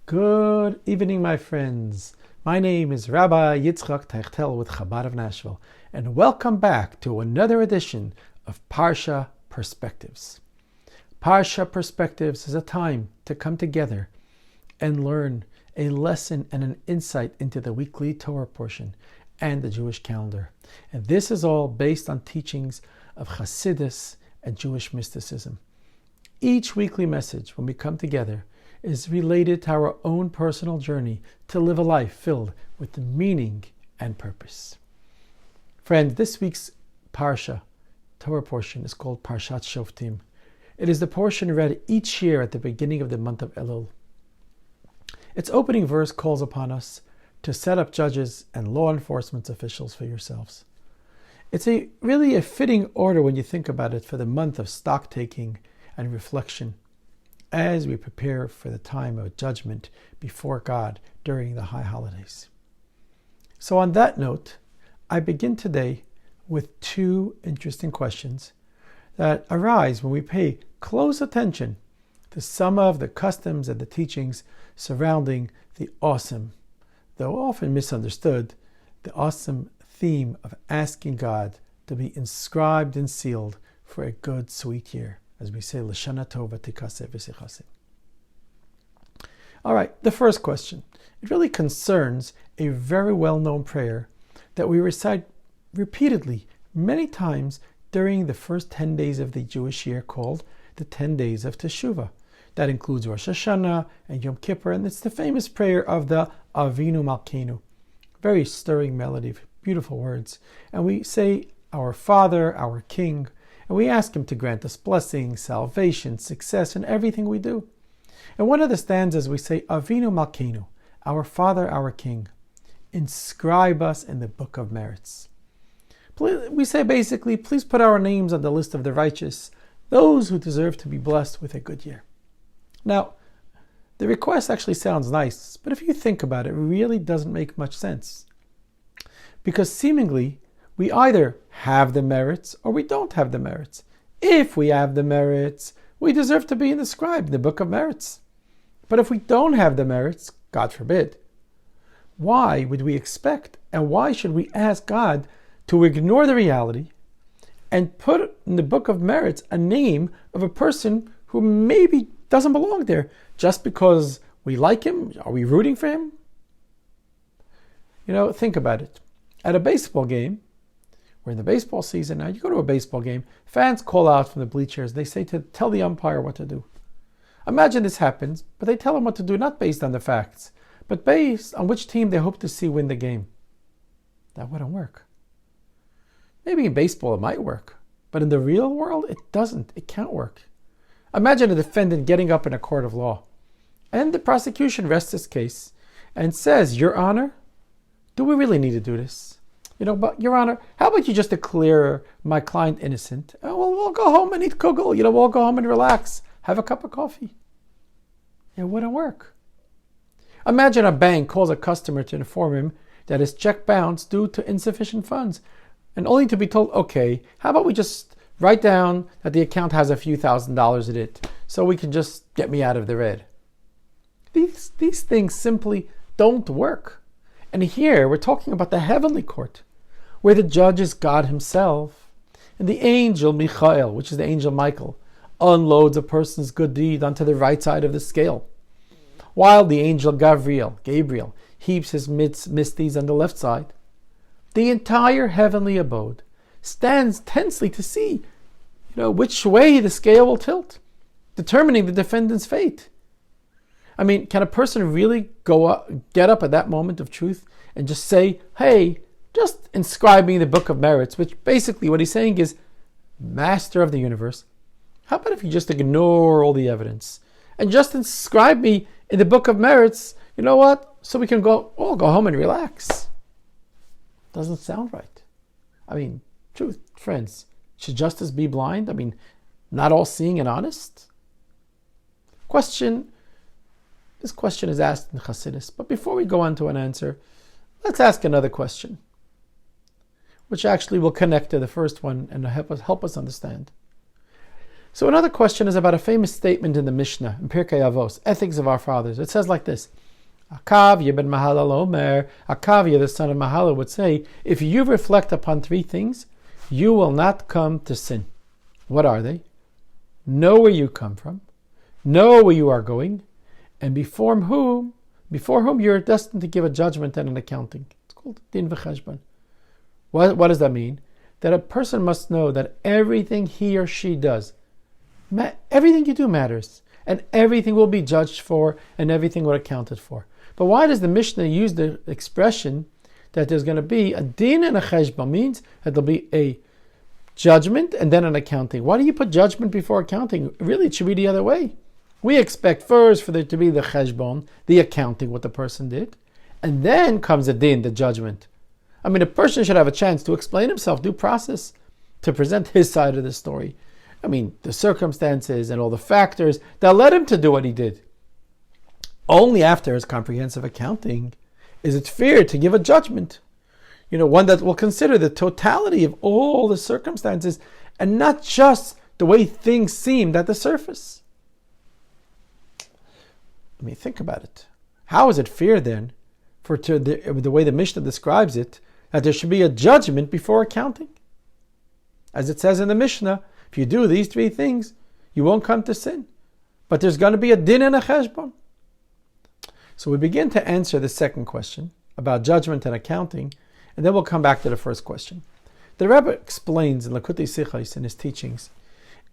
Good evening, my friends. My name is Rabbi Yitzchok Tiechtel with Chabad of Nashville, and welcome back to another edition of Parsha Perspectives. Parsha Perspectives is a time to come together and learn a lesson and an insight into the weekly Torah portion and the Jewish calendar. And this is all based on teachings of Chassidus and Jewish mysticism. Each weekly message, when we come together, is related to our own personal journey to live a life filled with meaning and purpose. Friends, this week's Parsha, Torah portion, is called Parshat Shoftim. It is the portion read each year at the beginning of the month of Elul. Its opening verse calls upon us to set up judges and law enforcement officials for yourselves. It's really a fitting order when you think about it for the month of stock-taking and reflection as we prepare for the time of judgment before God during the high holidays. So on that note, I begin today with two interesting questions that arise when we pay close attention to some of the customs and the teachings surrounding the awesome, though often misunderstood, the awesome theme of asking God to be inscribed and sealed for a good, sweet year. As we say, L'shana tova tikaseh v'sichaseh. All right, the first question. It really concerns a very well-known prayer that we recite repeatedly many times during the first 10 days of the Jewish year, called the 10 days of Teshuvah. That includes Rosh Hashanah and Yom Kippur, and it's the famous prayer of the Avinu Malkeinu. Very stirring melody, beautiful words. And we say, our Father, our King, and we ask Him to grant us blessing, salvation, success in everything we do. And one of the stanzas we say, Avinu Malkeinu, our Father, our King, inscribe us in the book of merits. We say basically, please put our names on the list of the righteous, those who deserve to be blessed with a good year. Now, the request actually sounds nice, but if you think about it, it really doesn't make much sense. Because seemingly, we either have the merits or we don't have the merits. If we have the merits, we deserve to be inscribed in the book of merits. But if we don't have the merits, God forbid, why would we expect and why should we ask God to ignore the reality and put in the book of merits a name of a person who maybe doesn't belong there just because we like him? Are we rooting for him? Think about it. At a baseball game, we're in the baseball season now. You go to a baseball game, fans call out from the bleachers. They say to tell the umpire what to do. Imagine this happens, but they tell him what to do not based on the facts, but based on which team they hope to see win the game. That wouldn't work. Maybe in baseball it might work, but in the real world it doesn't. It can't work. Imagine a defendant getting up in a court of law, and the prosecution rests his case and says, Your Honor, do we really need to do this? But Your Honor, how about you just declare my client innocent? We'll go home and eat kugel. We'll go home and relax. Have a cup of coffee. It wouldn't work. Imagine a bank calls a customer to inform him that his check bounced due to insufficient funds, and only to be told, okay, how about we just write down that the account has a few $1,000s in it, so we can just get me out of the red. These things simply don't work. And here we're talking about the heavenly court, where the judge is God Himself, and the angel Michael, which is the angel Michael, unloads a person's good deed onto the right side of the scale, while the angel Gabriel heaps his misties on the left side. The entire heavenly abode stands tensely to see, which way the scale will tilt, determining the defendant's fate. Can a person really get up at that moment of truth and just say, hey, just inscribe me in the book of merits, which basically what he's saying is, Master of the universe, how about if you just ignore all the evidence and just inscribe me in the book of merits, so we can all go home and relax. Doesn't sound right. Truth, friends, should justice be blind? Not all seeing and honest? This question is asked in Chassidus, but before we go on to an answer, let's ask another question, which actually will connect to the first one and help us understand. So another question is about a famous statement in the Mishnah, in Pirkei Avos, Ethics of Our Fathers. It says like this: Akavya ben Mahalal Omer, Akavya, the son of Mahalal, would say, if you reflect upon three things, you will not come to sin. What are they? Know where you come from, know where you are going, and before whom you are destined to give a judgment and an accounting. It's called din v'cheshbon. What does that mean? That a person must know that everything he or she does, everything you do matters, and everything will be judged for, and everything will be accounted for. But why does the Mishnah use the expression that there's going to be a din and a cheshbon? Means that there'll be a judgment and then an accounting. Why do you put judgment before accounting? Really, it should be the other way. We expect first for there to be the cheshbon, the accounting, what the person did, and then comes a din, the judgment. I mean, a person should have a chance to explain himself, due process, to present his side of the story. I mean, the circumstances and all the factors that led him to do what he did. Only after his comprehensive accounting is it fair to give a judgment. One that will consider the totality of all the circumstances and not just the way things seemed at the surface. I mean, think about it. How is it fair then, the way the Mishnah describes it, that there should be a judgment before accounting? As it says in the Mishnah, if you do these three things, you won't come to sin. But there's going to be a din and a cheshbon. So we begin to answer the second question about judgment and accounting, and then we'll come back to the first question. The Rebbe explains in Likutei Sichos in his teachings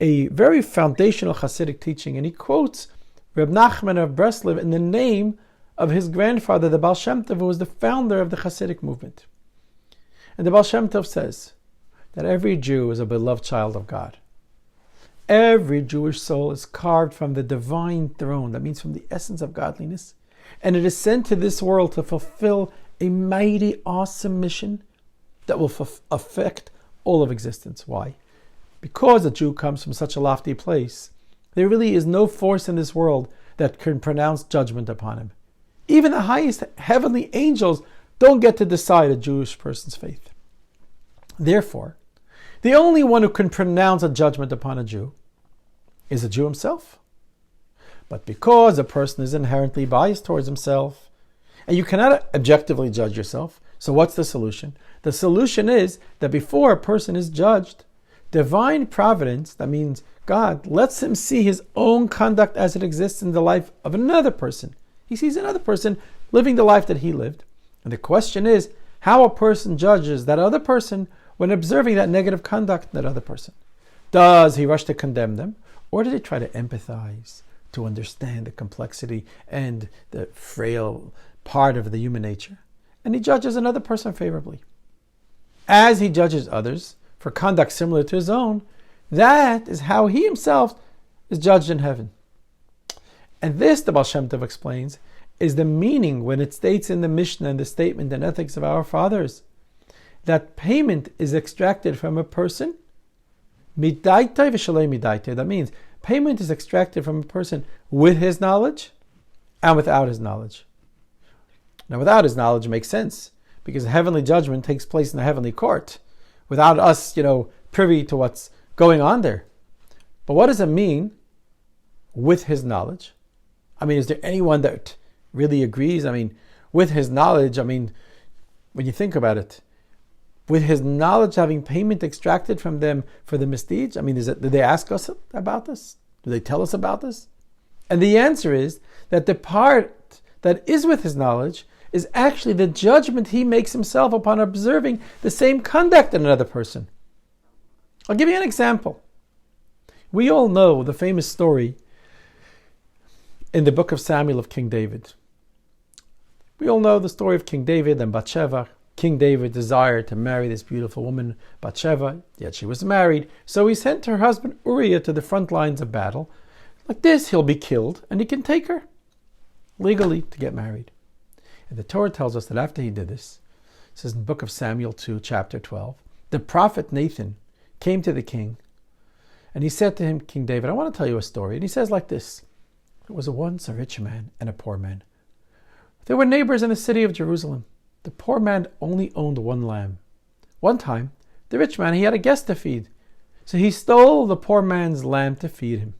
a very foundational Hasidic teaching, and he quotes Reb Nachman of Breslov in the name of his grandfather, the Baal Shem Tov, who was the founder of the Hasidic movement. And the Baal Shem Tov says that every Jew is a beloved child of God. Every Jewish soul is carved from the divine throne, that means from the essence of godliness, and it is sent to this world to fulfill a mighty, awesome mission that will affect all of existence. Why? Because a Jew comes from such a lofty place, there really is no force in this world that can pronounce judgment upon him. Even the highest heavenly angels don't get to decide a Jewish person's faith. Therefore, the only one who can pronounce a judgment upon a Jew is a Jew himself. But because a person is inherently biased towards himself, and you cannot objectively judge yourself, so what's the solution? The solution is that before a person is judged, divine providence, that means God, lets him see his own conduct as it exists in the life of another person. He sees another person living the life that he lived. And the question is how a person judges that other person when observing that negative conduct in that other person. Does he rush to condemn them, or does he try to empathize, to understand the complexity and the frail part of the human nature? And he judges another person favorably. As he judges others for conduct similar to his own, that is how he himself is judged in heaven. And this, the Baal Shem Tov explains, is the meaning when it states in the Mishnah and the statement in Ethics of Our Fathers that payment is extracted from a person midaitai v'shalei midaitai. That means payment is extracted from a person with his knowledge and without his knowledge. Now, without his knowledge makes sense, because heavenly judgment takes place in the heavenly court without us, privy to what's going on there. But what does it mean with his knowledge? I mean, is there anyone that really agrees? I mean, with his knowledge, when you think about it, with his knowledge having payment extracted from them for the misdeeds, did they ask us about this? Do they tell us about this? And the answer is that the part that is with his knowledge is actually the judgment he makes himself upon observing the same conduct in another person. I'll give you an example. We all know the famous story in the book of Samuel of King David. We all know the story of King David and Bathsheba. King David desired to marry this beautiful woman, Bathsheba, yet she was married. So he sent her husband Uriah to the front lines of battle. Like this, he'll be killed and he can take her legally to get married. And the Torah tells us that after he did this, it says in the book of Samuel 2, chapter 12, the prophet Nathan came to the king and he said to him, King David, I want to tell you a story. And he says like this: there was once a rich man and a poor man. They were neighbors in the city of Jerusalem. The poor man only owned one lamb. One time, the rich man, he had a guest to feed. So he stole the poor man's lamb to feed him.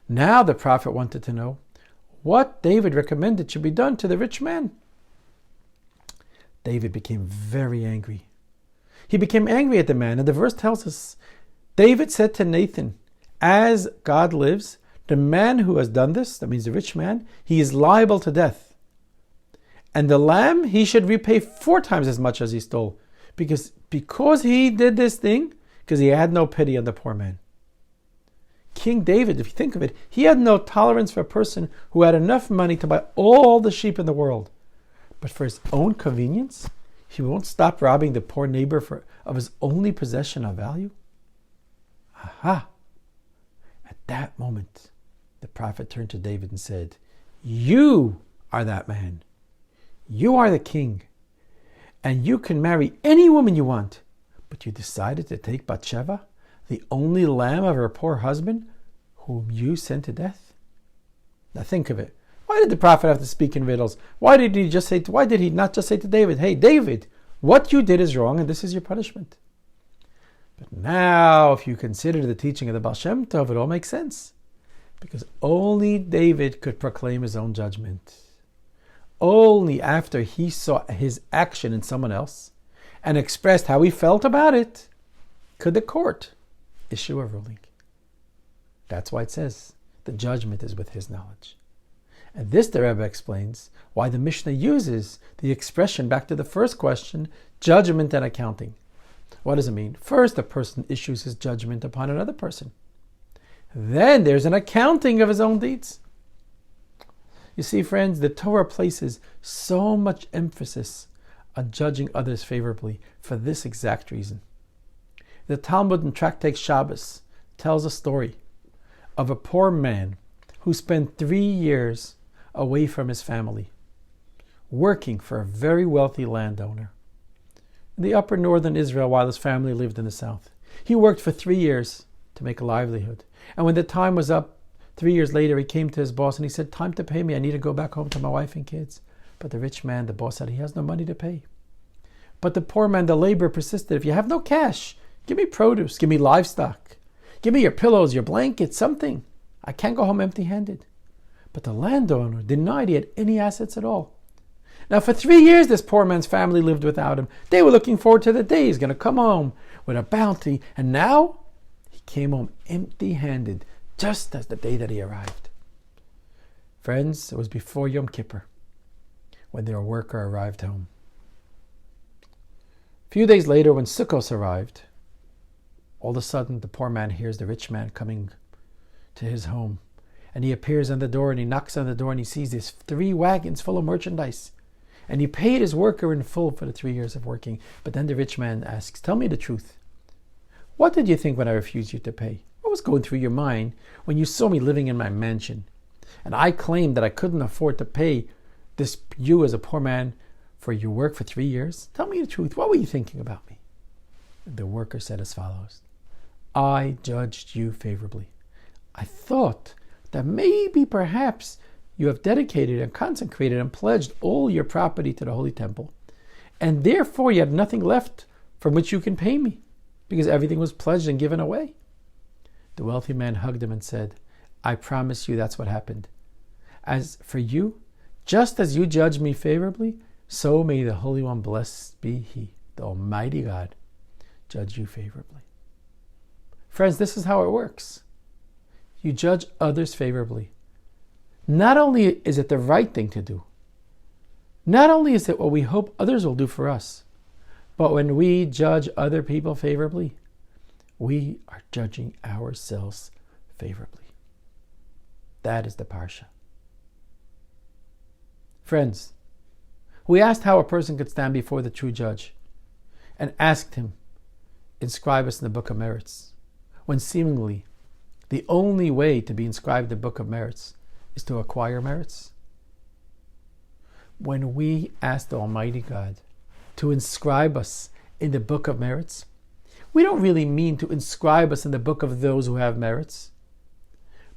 Now the prophet wanted to know what David recommended should be done to the rich man. David became very angry. He became angry at the man, and the verse tells us, David said to Nathan, as God lives, the man who has done this, that means the rich man, he is liable to death. And the lamb, he should repay 4 times as much as he stole. Because he did this thing, because he had no pity on the poor man. King David, if you think of it, he had no tolerance for a person who had enough money to buy all the sheep in the world. But for his own convenience, he won't stop robbing the poor neighbor of his only possession of value. Aha! At that moment, the prophet turned to David and said, you are that man. You are the king. And you can marry any woman you want. But you decided to take Bathsheba, the only lamb of her poor husband, whom you sent to death? Now think of it. Why did the prophet have to speak in riddles? Why did he not just say to David, hey, David, what you did is wrong and this is your punishment? But now, if you consider the teaching of the Baal Shem Tov, it all makes sense. Because only David could proclaim his own judgment. Only after he saw his action in someone else and expressed how he felt about it could the court issue a ruling. That's why it says the judgment is with his knowledge. And this, the Rebbe explains, why the Mishnah uses the expression, back to the first question, judgment and accounting. What does it mean? First, a person issues his judgment upon another person. Then there's an accounting of his own deeds. You see, friends, the Torah places so much emphasis on judging others favorably for this exact reason. The Talmud in Tractate Shabbos tells a story of a poor man who spent 3 years away from his family, working for a very wealthy landowner in the upper northern Israel while his family lived in the south. He worked for 3 years to make a livelihood. And when the time was up, 3 years later, he came to his boss and he said, time to pay me. I need to go back home to my wife and kids. But the rich man, the boss, said he has no money to pay. But the poor man, the laborer, persisted. If you have no cash, give me produce, give me livestock. Give me your pillows, your blankets, something. I can't go home empty-handed. But the landowner denied he had any assets at all. Now for 3 years, this poor man's family lived without him. They were looking forward to the day he's going to come home with a bounty. And now, he came home empty-handed, just as the day that he arrived. Friends, it was before Yom Kippur, when their worker arrived home. A few days later, when Sukkos arrived, all of a sudden, the poor man hears the rich man coming to his home. And he appears on the door and he knocks on the door and he sees these 3 wagons full of merchandise. And he paid his worker in full for the 3 years of working. But then the rich man asks, tell me the truth. What did you think when I refused you to pay? What was going through your mind when you saw me living in my mansion? And I claimed that I couldn't afford to pay you as a poor man for your work for 3 years? Tell me the truth. What were you thinking about me? The worker said as follows, I judged you favorably. I thought that maybe perhaps you have dedicated and consecrated and pledged all your property to the Holy Temple, and therefore you have nothing left from which you can pay me, because everything was pledged and given away. The wealthy man hugged him and said, I promise you that's what happened. As for you, just as you judge me favorably, so may the Holy One, blessed be He, the Almighty God, judge you favorably. Friends, this is how it works. You judge others favorably. Not only is it the right thing to do, not only is it what we hope others will do for us, but when we judge other people favorably, we are judging ourselves favorably. That is the Parsha. Friends, we asked how a person could stand before the true judge and asked him, inscribe us in the book of merits, when seemingly the only way to be inscribed in the book of merits is to acquire merits. When we ask the Almighty God to inscribe us in the book of merits, we don't really mean to inscribe us in the book of those who have merits,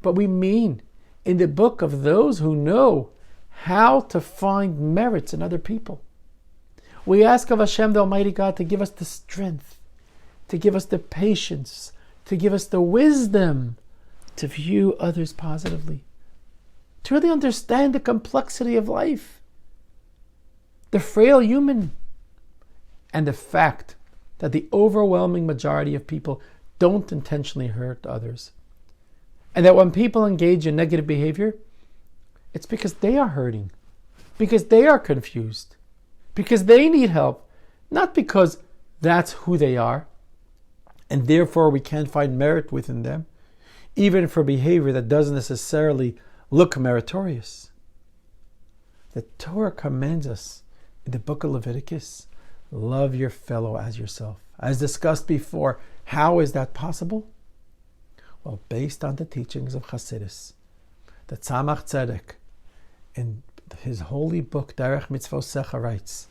but we mean in the book of those who know how to find merits in other people. We ask of Hashem, the Almighty God, to give us the strength, to give us the patience, to give us the wisdom to view others positively, to really understand the complexity of life, the frail human, and the fact that the overwhelming majority of people don't intentionally hurt others. And that when people engage in negative behavior, it's because they are hurting, because they are confused, because they need help, not because that's who they are, and therefore we can't find merit within them, even for behavior that doesn't necessarily look meritorious. The Torah commands us in the book of Leviticus, love your fellow as yourself. As discussed before, how is that possible? Well, based on the teachings of Chassidus, the Tzemach Tzedek, in his holy book, Derech Mitzvosecha, writes,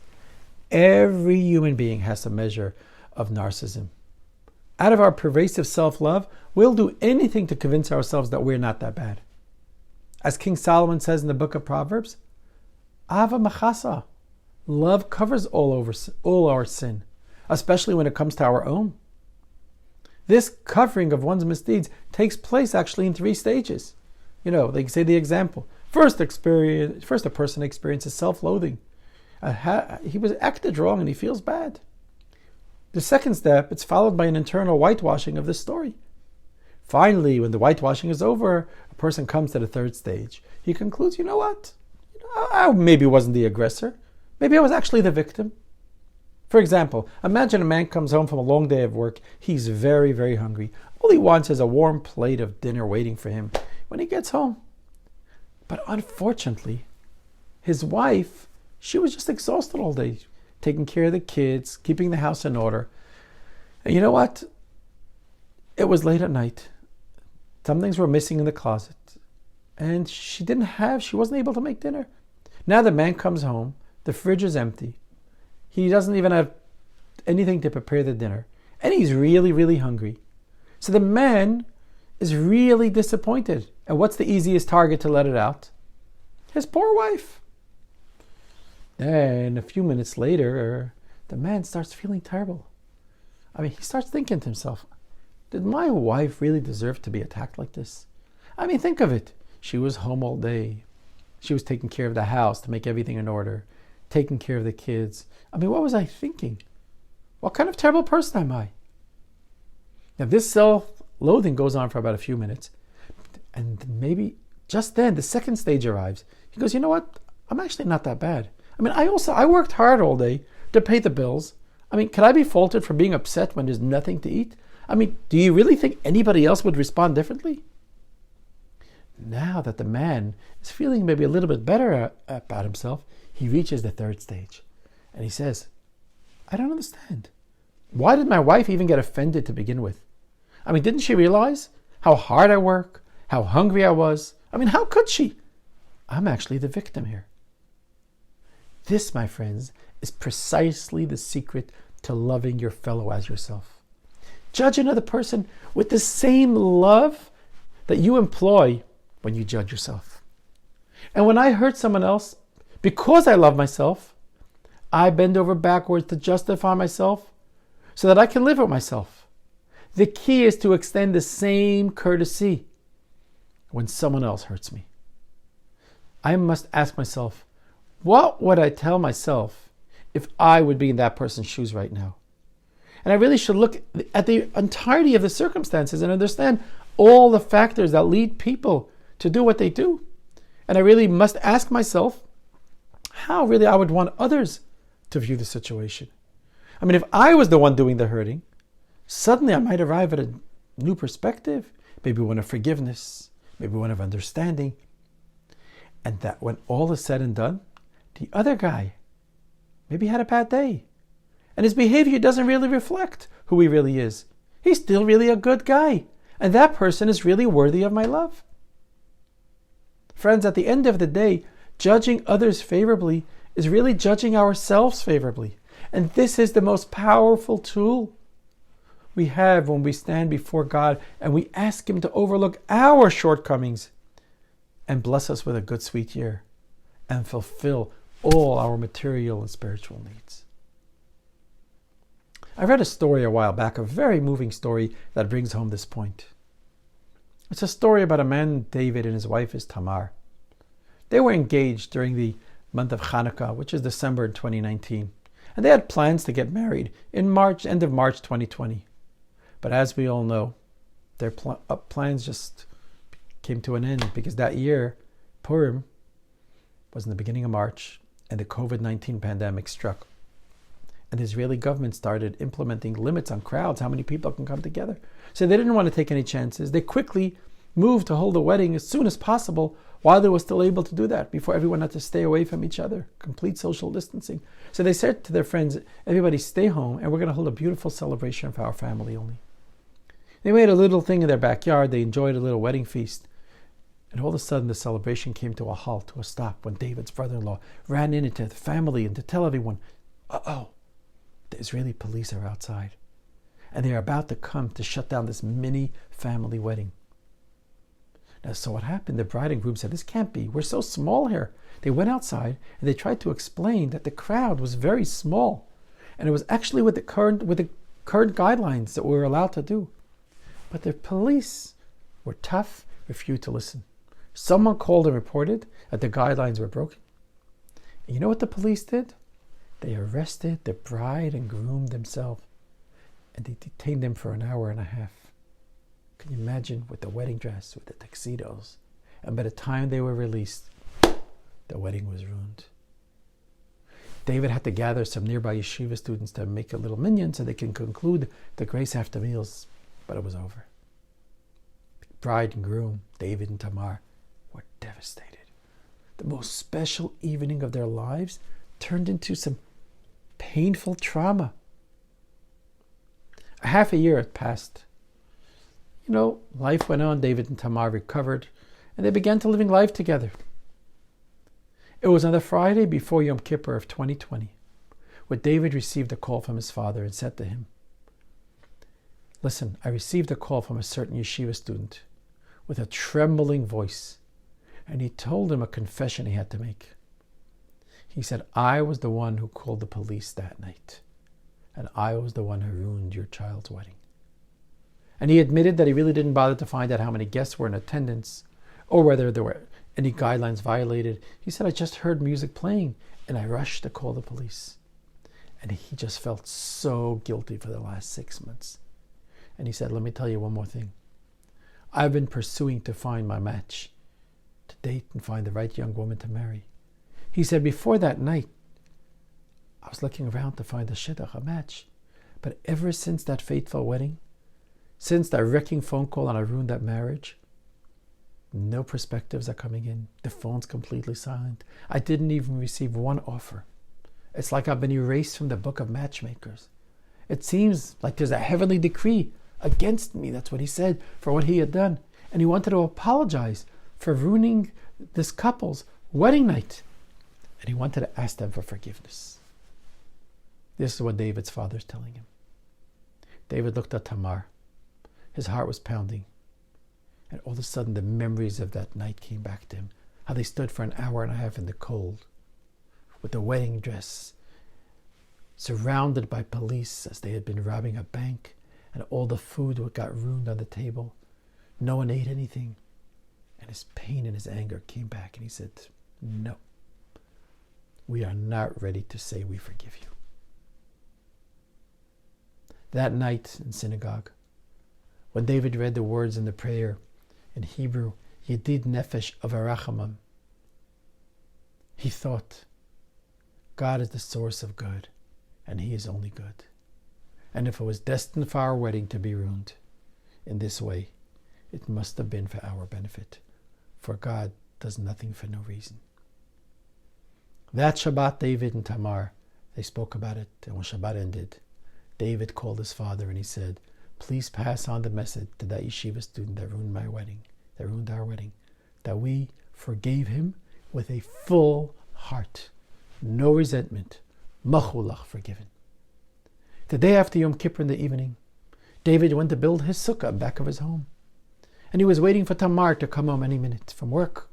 every human being has a measure of narcissism. Out of our pervasive self-love, we'll do anything to convince ourselves that we're not that bad. As King Solomon says in the book of Proverbs, Ava Machasa, love covers all our sin, especially when it comes to our own. This covering of one's misdeeds takes place actually in 3 stages. They say the example. First, a person experiences self-loathing. He was acted wrong and he feels bad. The second step, it's followed by an internal whitewashing of the story. Finally, when the whitewashing is over, a person comes to the 3rd stage. He concludes, I maybe wasn't the aggressor. Maybe I was actually the victim. For example, imagine a man comes home from a long day of work. He's very, very hungry. All he wants is a warm plate of dinner waiting for him when he gets home. But unfortunately, his wife, she was just exhausted all day, taking care of the kids, keeping the house in order. And you know what? It was late at night. Some things were missing in the closet. And she wasn't able to make dinner. Now the man comes home, the fridge is empty. He doesn't even have anything to prepare the dinner. And he's really, really hungry. So the man is really disappointed. And what's the easiest target to let it out? His poor wife. Then a few minutes later, the man starts feeling terrible. He starts thinking to himself, did my wife really deserve to be attacked like this? Think of it. She was home all day. She was taking care of the house to make everything in order, taking care of the kids. What was I thinking? What kind of terrible person am I? Now, this self-loathing goes on for about a few minutes. And maybe just then, the 2nd stage arrives. He goes, you know what? I'm actually not that bad. I worked hard all day to pay the bills. Could I be faulted for being upset when there's nothing to eat? Do you really think anybody else would respond differently? Now that the man is feeling maybe a little bit better about himself, he reaches the 3rd stage. And he says, I don't understand. Why did my wife even get offended to begin with? Didn't she realize how hard I work, how hungry I was? How could she? I'm actually the victim here. This, my friends, is precisely the secret to loving your fellow as yourself. Judge another person with the same love that you employ when you judge yourself. And when I hurt someone else, because I love myself, I bend over backwards to justify myself so that I can live with myself. The key is to extend the same courtesy when someone else hurts me. I must ask myself, what would I tell myself if I would be in that person's shoes right now? And I really should look at the entirety of the circumstances and understand all the factors that lead people to do what they do. And I really must ask myself how really I would want others to view the situation. If I was the one doing the hurting, suddenly I might arrive at a new perspective, maybe one of forgiveness, maybe one of understanding. And that when all is said and done, the other guy maybe had a bad day. And his behavior doesn't really reflect who he really is. He's still really a good guy. And that person is really worthy of my love. Friends, at the end of the day, judging others favorably is really judging ourselves favorably. And this is the most powerful tool we have when we stand before God and we ask Him to overlook our shortcomings and bless us with a good, sweet year and fulfill all our material and spiritual needs. I read a story a while back, a very moving story that brings home this point. It's a story about a man, David, and his wife is Tamar. They were engaged during the month of Hanukkah, which is December 2019, and they had plans to get married in end of March 2020. But as we all know, their plans just came to an end because that year, Purim, was in the beginning of March, and the COVID-19 pandemic struck. And the Israeli government started implementing limits on crowds, how many people can come together. So they didn't want to take any chances. They quickly moved to hold the wedding as soon as possible while they were still able to do that, before everyone had to stay away from each other, complete social distancing. So they said to their friends, everybody stay home, and we're going to hold a beautiful celebration for our family only. They made a little thing in their backyard. They enjoyed a little wedding feast. And all of a sudden, the celebration came to a halt, to a stop, when David's brother-in-law ran in into the family and to tell everyone, uh-oh, the Israeli police are outside. And they're about to come to shut down this mini family wedding. Now, so what happened? The bride and groom said, this can't be. We're so small here. They went outside and they tried to explain that the crowd was very small. And it was actually with the current guidelines that we were allowed to do. But the police were tough, refused to listen. Someone called and reported that the guidelines were broken. And you know what the police did? They arrested the bride and groom themselves. And they detained them for an hour and a half. Can you imagine, with the wedding dress, with the tuxedos? And by the time they were released, the wedding was ruined. David had to gather some nearby yeshiva students to make a little minyan so they can conclude the grace after meals, but it was over. The bride and groom, David and Tamar, were devastated. The most special evening of their lives turned into some painful trauma. A half a year had passed. Life went on. David and Tamar recovered, and they began to living life together. It was on the Friday before Yom Kippur of 2020, where David received a call from his father and said to him, listen, I received a call from a certain yeshiva student with a trembling voice, and he told him a confession he had to make. He said, I was the one who called the police that night, and I was the one who ruined your child's wedding. And he admitted that he really didn't bother to find out how many guests were in attendance or whether there were any guidelines violated. He said, I just heard music playing and I rushed to call the police. And he just felt so guilty for the last 6 months. And he said, let me tell you one more thing. I've been pursuing to find my match, to date and find the right young woman to marry. He said, before that night, I was looking around to find a shidduch, a match. But ever since that fateful wedding, since that wrecking phone call and I ruined that marriage, no perspectives are coming in. The phone's completely silent. I didn't even receive one offer. It's like I've been erased from the book of matchmakers. It seems like there's a heavenly decree against me. That's what he said, for what he had done. And he wanted to apologize for ruining this couple's wedding night. And he wanted to ask them for forgiveness. This is what David's father is telling him. David looked at Tamar. His heart was pounding. And all of a sudden, the memories of that night came back to him. How they stood for an hour and a half in the cold, with the wedding dress, surrounded by police as they had been robbing a bank, and all the food got ruined on the table. No one ate anything. And his pain and his anger came back, and he said, no, we are not ready to say we forgive you. That night in synagogue, when David read the words in the prayer in Hebrew, Yedid Nefesh of Arachamam, he thought, God is the source of good, and he is only good. And if it was destined for our wedding to be ruined in this way, it must have been for our benefit, for God does nothing for no reason. That Shabbat, David and Tamar, they spoke about it, and when Shabbat ended, David called his father and he said, please pass on the message to that yeshiva student that ruined my wedding, that ruined our wedding, that we forgave him with a full heart, no resentment, machulach, forgiven. The day after Yom Kippur in the evening, David went to build his sukkah back of his home. And he was waiting for Tamar to come home any minute from work.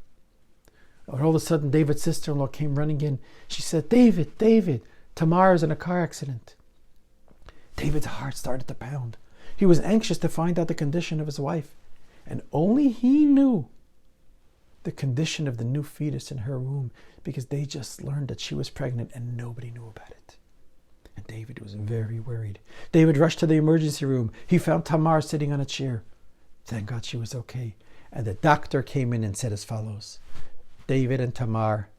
And all of a sudden, David's sister-in-law came running in. She said, David, Tamar is in a car accident. David's heart started to pound. He was anxious to find out the condition of his wife, and only he knew the condition of the new fetus in her womb, because they just learned that she was pregnant and nobody knew about it. And David was very worried. David rushed to the emergency room. He found Tamar sitting on a chair. Thank God she was okay. And the doctor came in and said as follows: David and Tamar,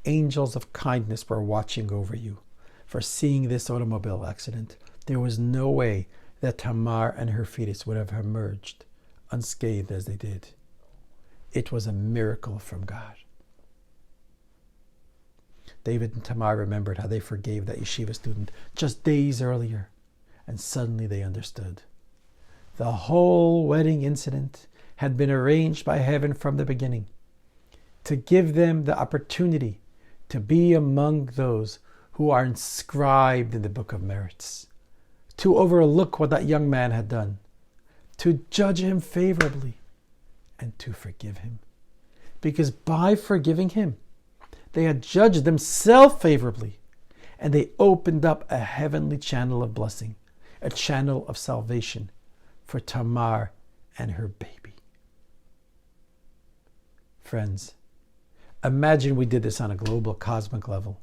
angels of kindness were watching over you for seeing this automobile accident. There was no way that Tamar and her fetus would have emerged unscathed as they did. It was a miracle from God. David and Tamar remembered how they forgave that yeshiva student just days earlier, and suddenly they understood. The whole wedding incident had been arranged by heaven from the beginning to give them the opportunity to be among those who are inscribed in the book of merits, to overlook what that young man had done, to judge him favorably, and to forgive him. Because by forgiving him, they had judged themselves favorably, and they opened up a heavenly channel of blessing, a channel of salvation for Tamar and her baby. Friends, imagine we did this on a global cosmic level.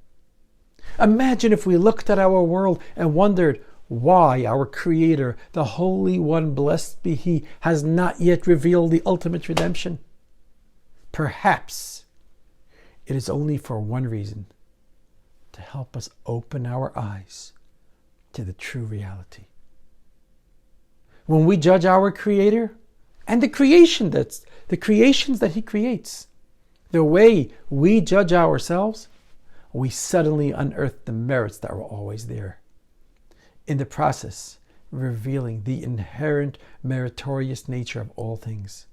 Imagine if we looked at our world and wondered why our Creator, the Holy One, blessed be He, has not yet revealed the ultimate redemption. Perhaps it is only for one reason: to help us open our eyes to the true reality. When we judge our Creator and the creations that He creates, the way we judge ourselves, we suddenly unearth the merits that were always there. In the process, revealing the inherent meritorious nature of all things,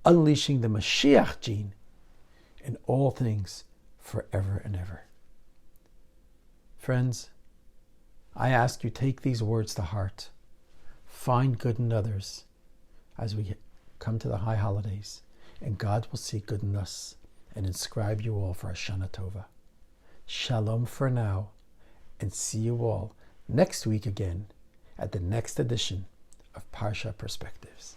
unleashing the Mashiach gene in all things forever and ever. Friends, I ask you, take these words to heart. Find good in others as we come to the high holidays, and God will see good in us and inscribe you all for a Shana Tova. Shalom for now, and see you all next week again at the next edition of Parsha Perspectives.